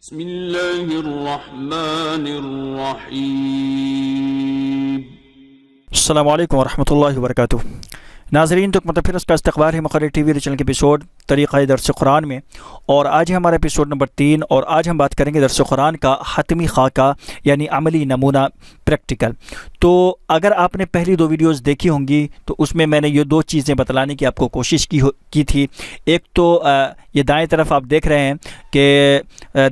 بسم اللہ الرحمن الرحیم۔ السلام علیکم ورحمۃ اللہ وبرکاتہ۔ ناظرین، تو متفر اس کا استقبال ہے مقرر ٹی وی چینل کے ایپیسوڈ طریقہ درس قرآن میں، اور آج ہے ہمارا ایپیسوڈ نمبر 3، اور آج ہم بات کریں گے درس قرآن کا حتمی خاکہ یعنی عملی نمونہ پریکٹیکل۔ تو اگر آپ نے پہلی 2 ویڈیوز دیکھی ہوں گی تو اس میں نے یہ 2 چیزیں بتلانے کی آپ کو کوشش کی تھی۔ ایک تو یہ دائیں طرف آپ دیکھ رہے ہیں کہ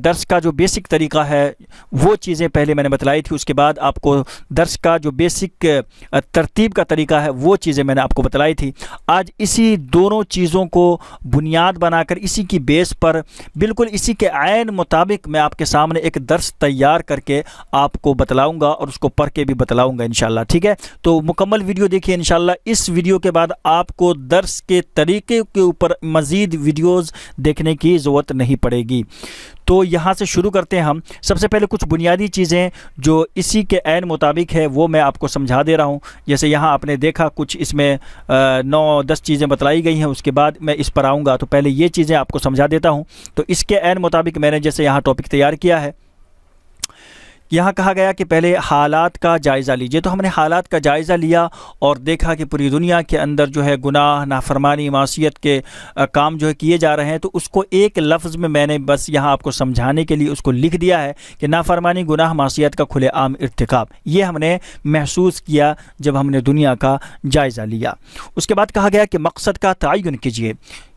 درس کا جو بیسک طریقہ ہے وہ چیزیں پہلے میں نے بتلائی تھی، اس کے بعد آپ کو درس کا جو بیسک ترتیب کا طریقہ ہے وہ چیزیں میں نے آپ کو بتلائی تھی۔ آج اسی دونوں چیزوں کو بنیاد بنا کر اسی کی بیس پر بالکل اسی کے عین مطابق میں آپ کے سامنے ایک درس تیار کر کے آپ کو بتلاؤں گا، اور اس کو پڑھ کے بھی بتلاؤں گا انشاءاللہ، ٹھیک ہے؟ تو مکمل ویڈیو دیکھیے انشاءاللہ۔ اس ویڈیو کے بعد آپ کو درس کے طریقے کے اوپر مزید ویڈیوز دیکھنے کی ضرورت نہیں پڑے گی۔ تو یہاں سے شروع کرتے ہیں ہم۔ سب سے پہلے کچھ بنیادی چیزیں جو اسی کے عین مطابق ہے وہ میں آپ کو سمجھا دے رہا ہوں۔ جیسے یہاں آپ نے دیکھا کچھ اس میں 9-10 چیزیں بتلائی گئی ہیں، اس کے بعد میں اس پر آؤں گا، تو پہلے یہ چیزیں آپ کو سمجھا دیتا ہوں۔ تو اس کے عین مطابق میں نے جیسے یہاں ٹاپک تیار کیا ہے، یہاں کہا گیا کہ پہلے حالات کا جائزہ لیجئے۔ تو ہم نے حالات کا جائزہ لیا اور دیکھا کہ پوری دنیا کے اندر جو ہے گناہ، نافرمانی، معصیت کے کام جو ہے کیے جا رہے ہیں، تو اس کو ایک لفظ میں نے بس یہاں آپ کو سمجھانے کے لیے اس کو لکھ دیا ہے کہ نافرمانی، گناہ، معصیت کا کھلے عام ارتکاب۔ یہ ہم نے محسوس کیا جب ہم نے دنیا کا جائزہ لیا۔ اس کے بعد کہا گیا کہ مقصد کا تعین کیجئے،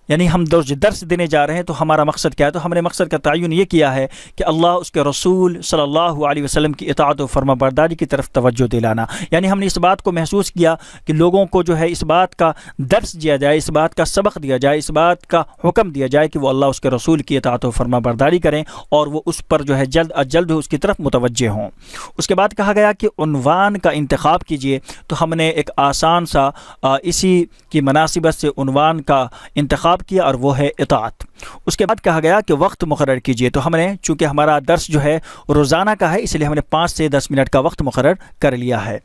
یعنی ہم درس دینے جا رہے ہیں تو ہمارا مقصد کیا ہے؟ تو ہم نے مقصد کا تعین یہ کیا ہے کہ اللہ، اس کے رسول صلی اللہ علیہ وسلم کی اطاعت و فرما برداری کی طرف توجہ دلانا۔ یعنی ہم نے اس بات کو محسوس کیا کہ لوگوں کو جو ہے اس بات کا درس دیا جائے، اس بات کا سبق دیا جائے، اس بات کا حکم دیا جائے کہ وہ اللہ، اس کے رسول کی اطاعت و فرما برداری کریں، اور وہ اس پر جو ہے جلد از جلد اس کی طرف متوجہ ہوں۔ اس کے بعد کہا گیا کہ عنوان کا انتخاب کیجئے۔ تو ہم نے ایک آسان سا اسی کی مناسبت سے عنوان کا انتخاب کیا، اور وہ ہے اطاعت۔ اس کے بعد کہا گیا کہ وقت مقرر کیجئے۔ تو ہم نے چونکہ ہمارا درس جو ہے روزانہ کا ہے، اس لیے ہم نے 5 سے 10 منٹ کا وقت مقرر کر لیا ہے۔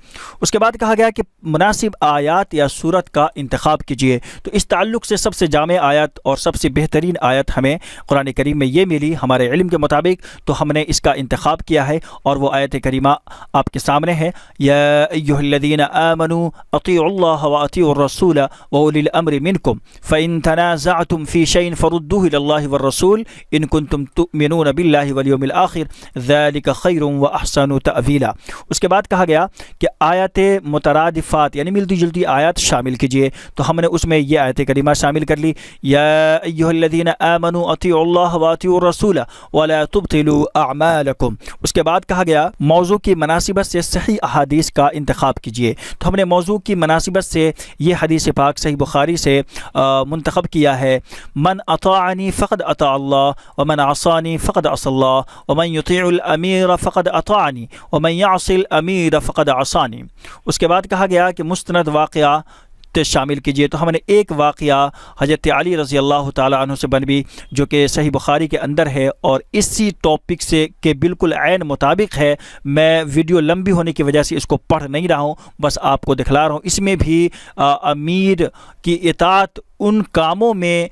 اس کے بعد کہا گیا کہ مناسب آیات یا سورت کا انتخاب کیجئے۔ تو اس تعلق سے سب سے جامع آیت اور سب سے بہترین آیت ہمیں قرآن کریم میں یہ ملی ہمارے علم کے مطابق، تو ہم نے اس کا انتخاب کیا ہے، اور وہ آیت کریمہ آپ کے سامنے ہے۔ یا ایھا الذین آمنوا اطیعوا اللہ واطیعوا الرسول واولی الامر منکم فان تنازعتم فی شیء فردوه الى اللہ والرسول ان کنتم تؤمنون باللہ والیوم الآخر ذلک خیر واحسن تأویلا۔ اس کے بعد کہا گیا کہ آیات مترادفات یعنی ملتی جلتی آیات شامل کیجئے۔ تو ہم نے اس میں یہ آیت کریمہ شامل کر لی، یا ایھا الذین آمنوا اطیعوا اللہ واطیعوا الرسول ولا تبطلوا اعمالکم۔ اس کے بعد کہا گیا موضوع کی مناسبت سے صحیح احادیث کا انتخاب کیجئے۔ تو ہم نے موضوع کی مناسبت سے یہ حدیث پاک صحیح بخاری سے منتخب کیا ہے، من اطاعنی فقد اطاع اللہ ومن عصانی فقد عصى اللہ ومن یطیع الامیر فقد اطاعنی ومن یعص الامیر فقد عصانی۔ اس کے بعد کہا گیا کہ مستند واقعہ شامل کیجئے۔ تو ہم نے ایک واقعہ حضرت علی رضی اللہ تعالیٰ عنہ سے بنوی جو کہ صحیح بخاری کے اندر ہے، اور اسی ٹاپک سے کے بالکل عین مطابق ہے۔ میں ویڈیو لمبی ہونے کی وجہ سے اس کو پڑھ نہیں رہا ہوں، بس آپ کو دکھلا رہا ہوں۔ اس میں بھی امیر کی اطاعت ان کاموں میں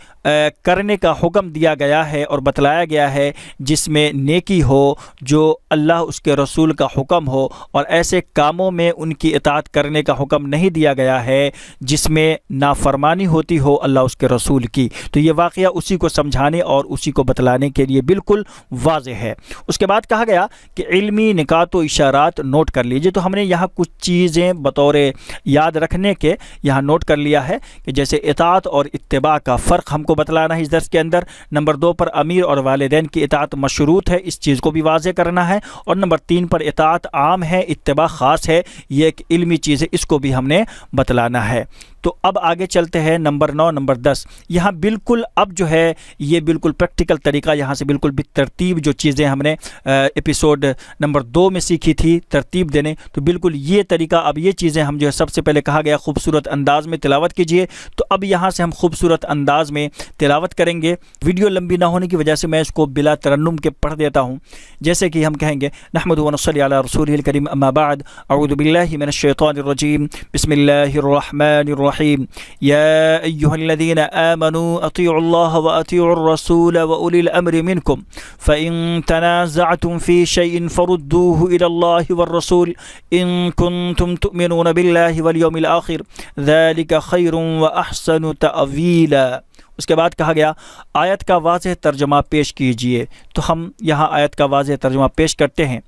کرنے کا حکم دیا گیا ہے اور بتلایا گیا ہے جس میں نیکی ہو، جو اللہ اس کے رسول کا حکم ہو، اور ایسے کاموں میں ان کی اطاعت کرنے کا حکم نہیں دیا گیا ہے جس میں نافرمانی ہوتی ہو اللہ اس کے رسول کی۔ تو یہ واقعہ اسی کو سمجھانے اور اسی کو بتلانے کے لیے بالکل واضح ہے۔ اس کے بعد کہا گیا کہ علمی نکات و اشارات نوٹ کر لیجئے۔ تو ہم نے یہاں کچھ چیزیں بطور یاد رکھنے کے یہاں نوٹ کر لیا ہے کہ جیسے اطاعت اور اتباع کا فرق ہم کو بتلانا ہے اس درس کے اندر۔ نمبر 2 پر امیر اور والدین کی اطاعت مشروط ہے، اس چیز کو بھی واضح کرنا ہے۔ اور نمبر 3 پر اطاعت عام ہے، اتباع خاص ہے، یہ ایک علمی چیز ہے، اس کو بھی ہم نے بتلانا ہے۔ تو اب آگے چلتے ہیں نمبر 9، نمبر 10۔ یہاں بالکل اب جو ہے یہ بالکل پریکٹیکل طریقہ، یہاں سے بالکل بالترتیب جو چیزیں ہم نے ایپیسوڈ نمبر 2 میں سیکھی تھی ترتیب دینے، تو بالکل یہ طریقہ اب یہ چیزیں ہم جو ہے سب سے پہلے کہا گیا خوبصورت انداز میں تلاوت کیجئے۔ تو اب یہاں سے ہم خوبصورت انداز میں تلاوت کریں گے۔ ویڈیو لمبی نہ ہونے کی وجہ سے میں اس کو بلا ترنم کے پڑھ دیتا ہوں، جیسے کہ ہم کہیں گے نحمد و نصلی علی رسولہ الکریم، اما بعد، اعوذ باللہ من الشیطان الرجیم، بسم اللہ الرحمن الرحیم، الرحیم یا ایھا الذین آمنوا اطیعوا اللہ واطیعوا الرسول واولی الامر منکم فإن تنازعتم فی شیء فردوه الی اللہ والرسول ان کنتم تؤمنون باللہ والیوم الآخر ذلک خیر واحسن تأویلا۔ اس کے بعد کہا گیا آیت کا واضح ترجمہ پیش کیجئے، تو ہم یہاں آیت کا واضح ترجمہ پیش کرتے ہیں۔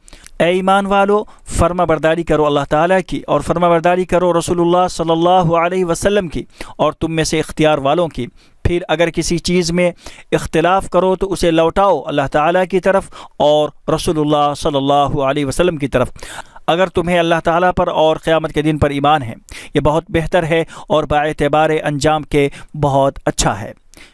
اے ایمان والو، فرما برداری کرو اللہ تعالیٰ کی، اور فرما برداری کرو رسول اللہ صلی اللہ علیہ وسلم کی، اور تم میں سے اختیار والوں کی۔ پھر اگر کسی چیز میں اختلاف کرو تو اسے لوٹاؤ اللہ تعالیٰ کی طرف اور رسول اللہ صلی اللہ علیہ وسلم کی طرف، اگر تمہیں اللہ تعالیٰ پر اور قیامت کے دن پر ایمان ہے، یہ بہت بہتر ہے اور باعتبار انجام کے بہت اچھا ہے۔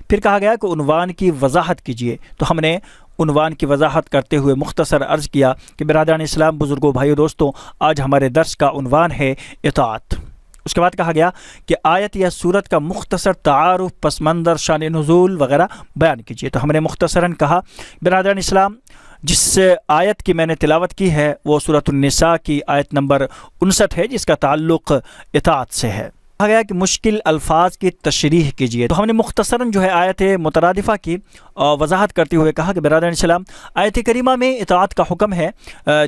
پھر کہا گیا کہ عنوان کی وضاحت کیجیے، تو ہم نے عنوان کی وضاحت کرتے ہوئے مختصر عرض کیا کہ برادران اسلام، بزرگوں، بھائیو، دوستوں، آج ہمارے درس کا عنوان ہے اطاعت۔ اس کے بعد کہا گیا کہ آیت یا سورت کا مختصر تعارف، پس منظر، شان نزول وغیرہ بیان کیجیے، تو ہم نے مختصراً کہا برادران اسلام جس آیت کی میں نے تلاوت کی ہے وہ سورۃ النساء کی آیت نمبر 59 ہے، جس کا تعلق اطاعت سے ہے۔ کہا گیا کہ مشکل الفاظ کی تشریح کیجیے، تو ہم نے مختصراً جو ہے آیت مترادفہ کی وضاحت کرتے ہوئے کہا کہ برادران اسلام آیت کریمہ میں اطاعت کا حکم ہے،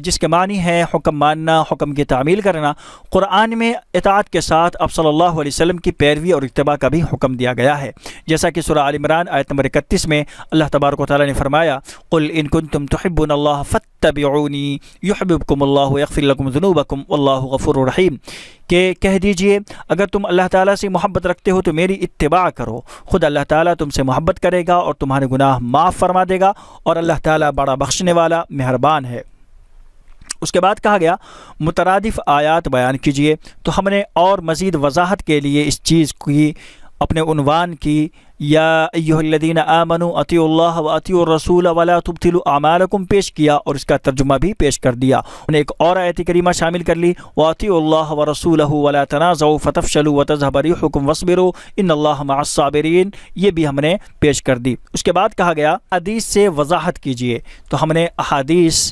جس کے معنی ہے حکم ماننا، حکم کی تعمیل کرنا۔ قرآن میں اطاعت کے ساتھ اب صلی اللہ علیہ وسلم کی پیروی اور اتباع کا بھی حکم دیا گیا ہے، جیسا کہ سورہ آل عمران آیت نمبر 31 میں اللہ تبارک و تعالیٰ نے فرمایا قل ان کنتم تحبون اللہ فاتبعونی یحببکم اللہ ویغفر لکم ذنوبکم واللہ غفور رحیم، کہ کہہ دیجئے اگر تم اللہ تعالیٰ سے محبت رکھتے ہو تو میری اتباع کرو، خود اللہ تعالیٰ تم سے محبت کرے گا اور تمہارے گناہ معاف فرما دے گا، اور اللہ تعالیٰ بڑا بخشنے والا مہربان ہے۔ اس کے بعد کہا گیا مترادف آیات بیان کیجئے، تو ہم نے اور مزید وضاحت کے لیے اس چیز کی اپنے عنوان کی یا ایھا الذین آمنوا اطیعوا اللہ واطیعوا الرسول ولا تبطلوا اعمالکم پیش کیا، اور اس کا ترجمہ بھی پیش کر دیا۔ انہوں نے ایک اور آیت کریمہ شامل کر لی واطیعوا اللہ ورسولہ ولا تنازعوا فتفشلوا وتذهب ريحكم واصبروا ان اللہ مع الصابرین، یہ بھی ہم نے پیش کر دی۔ اس کے بعد کہا گیا حدیث سے وضاحت کیجئے، تو ہم نے احادیث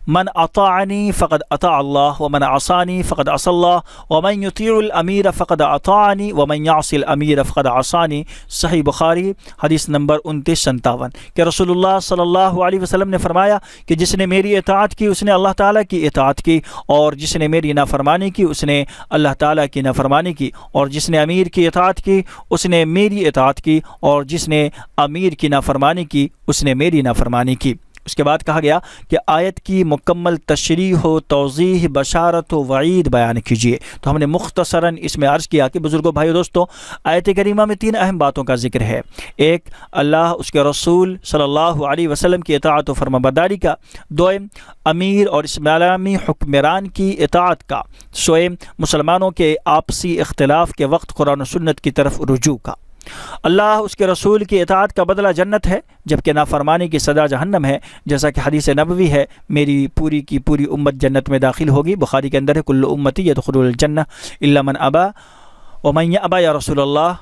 من اطاعنی فقد اطاع اللہ ومن عصانی فقد عصى اللہ ومن یطیع الامیر فقد اطاعنی ومن یعص الامیر فقد عصانی، صحیح بخاری حدیث نمبر 2957، کہ رسول اللہ صلی اللہ علیہ وسلم نے فرمایا کہ جس نے میری اطاعت کی اس نے اللہ تعالیٰ کی اطاعت کی، اور جس نے میری نافرمانی کی اس نے اللہ تعالیٰ کی نافرمانی کی، اور جس نے امیر کی اطاعت کی اس نے میری اطاعت کی، اور جس نے امیر کی نافرمانی کی اس نے میری نافرمانی کی۔ اس کے بعد کہا گیا کہ آیت کی مکمل تشریح و توضیح، بشارت و وعید بیان کیجیے، تو ہم نے مختصراً اس میں عرض کیا کہ بزرگوں، بھائیو، دوستوں، آیت کریمہ میں 3 اہم باتوں کا ذکر ہے۔ ایک، اللہ اس کے رسول صلی اللہ علیہ وسلم کی اطاعت و فرما برداری کا۔ دوم، امیر اور اسلامی حکمران کی اطاعت کا۔ سوم، مسلمانوں کے آپسی اختلاف کے وقت قرآن و سنت کی طرف رجوع کا۔ اللہ اس کے رسول کی اطاعت کا بدلہ جنت ہے، جبکہ نافرمانی کی سزا جہنم ہے، جیسا کہ حدیث نبوی ہے میری پوری کی پوری امت جنت میں داخل ہوگی، بخاری کے اندر ہے کل امتی یدخلون الجنہ الا من ابا ومن یأبى یا رسول اللہ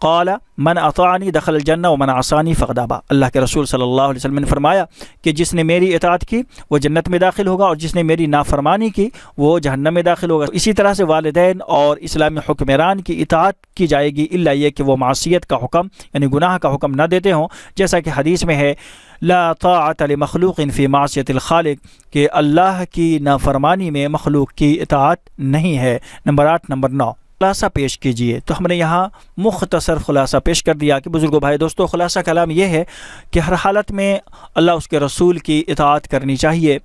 قال من اطاعنی دخل الجنہ ومن عصانی فقد ابى۔ اللہ کے رسول صلی اللہ علیہ وسلم نے فرمایا کہ جس نے میری اطاعت کی وہ جنت میں داخل ہوگا، اور جس نے میری نافرمانی کی وہ جہنم میں داخل ہوگا۔ اسی طرح سے والدین اور اسلامی حکمران کی اطاعت کی جائے گی، الا یہ کہ وہ معصیت کا حکم یعنی گناہ کا حکم نہ دیتے ہوں، جیسا کہ حدیث میں ہے لا طاعت لمخلوق فی معصیت الخالق، کہ اللہ کی نافرمانی میں مخلوق کی اطاعت نہیں ہے۔ نمبر 8، نمبر 9، خلاصہ پیش کیجئے، تو ہم نے یہاں مختصر خلاصہ پیش کر دیا کہ بزرگوں، بھائی، دوستوں، خلاصہ کلام یہ ہے کہ ہر حالت میں اللہ اس کے رسول کی اطاعت کرنی چاہیے،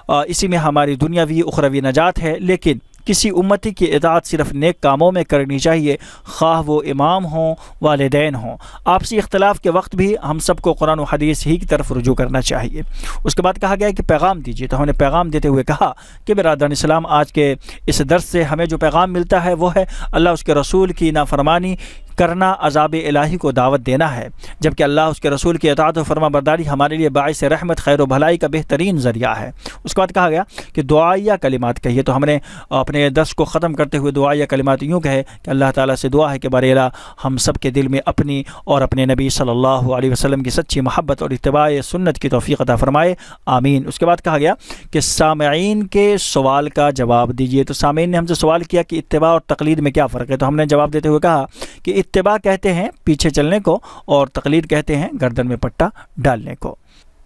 اسی میں ہماری دنیاوی اخروی نجات ہے، لیکن کسی امتی کی اطاعت صرف نیک کاموں میں کرنی چاہیے، خواہ وہ امام ہوں، والدین ہوں۔ آپسی اختلاف کے وقت بھی ہم سب کو قرآن و حدیث ہی کی طرف رجوع کرنا چاہیے۔ اس کے بعد کہا گیا کہ پیغام دیجیے، تو ہم نے پیغام دیتے ہوئے کہا کہ برادران اسلام، آج کے اس درس سے ہمیں جو پیغام ملتا ہے وہ ہے اللہ اس کے رسول کی نافرمانی کرنا عذاب الہی کو دعوت دینا ہے، جبکہ اللہ اس کے رسول کی اطاعت و فرما برداری ہمارے لیے باعث رحمت، خیر و بھلائی کا بہترین ذریعہ ہے۔ اس کے بعد کہا گیا کہ دعائیہ کلمات کہیے، تو ہم نے اپنے درس کو ختم کرتے ہوئے دعائیہ کلمات یوں کہے کہ اللہ تعالیٰ سے دعا ہے کہ بار الہ ہم سب کے دل میں اپنی اور اپنے نبی صلی اللہ علیہ وسلم کی سچی محبت اور اتباع سنت کی توفیق عطا فرمائے، آمین۔ اس کے بعد کہا گیا کہ سامعین کے سوال کا جواب دیجیے، تو سامعین نے ہم سے سوال کیا کہ اتباع اور تقلید میں کیا فرق ہے، تو ہم نے جواب دیتے ہوئے کہا کہ اتباع کہتے ہیں پیچھے چلنے کو، اور تقلید کہتے ہیں گردن میں پٹا ڈالنے کو۔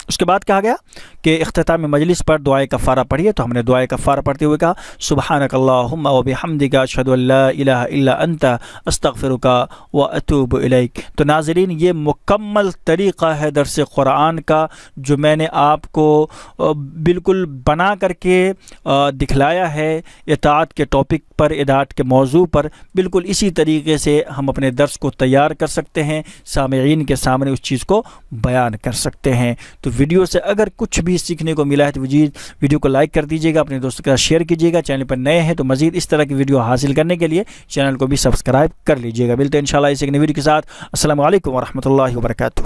اس کے بعد کہا گیا کہ اختتام مجلس پر دعائے کفارہ پڑھیے، تو ہم نے دعائے کفارہ پڑھتے ہوئے کہا سبحانک اللہم و بحمدک اشہد ان لا الہ الا انت استغفرک و اتوب الیک۔ تو ناظرین، یہ مکمل طریقہ ہے درس قرآن کا جو میں نے آپ کو بالکل بنا کر کے دکھلایا ہے، اطاعت کے ٹاپک پر، اطاعت کے موضوع پر۔ بالکل اسی طریقے سے ہم اپنے درس کو تیار کر سکتے ہیں، سامعین کے سامنے اس چیز کو بیان کر سکتے ہیں۔ تو ویڈیو سے اگر کچھ بھی سیکھنے کو ملا ہے تو ویڈیو کو لائک کر دیجیے گا، اپنے دوستوں کے ساتھ شیئر کیجیے گا، چینل پر نئے ہیں تو مزید اس طرح کی ویڈیو حاصل کرنے کے لیے چینل کو بھی سبسکرائب کر لیجیے گا۔ ملتے ہیں انشاءاللہ اس ایک نئی ویڈیو کے ساتھ۔ السلام علیکم ورحمۃ اللہ وبرکاتہ۔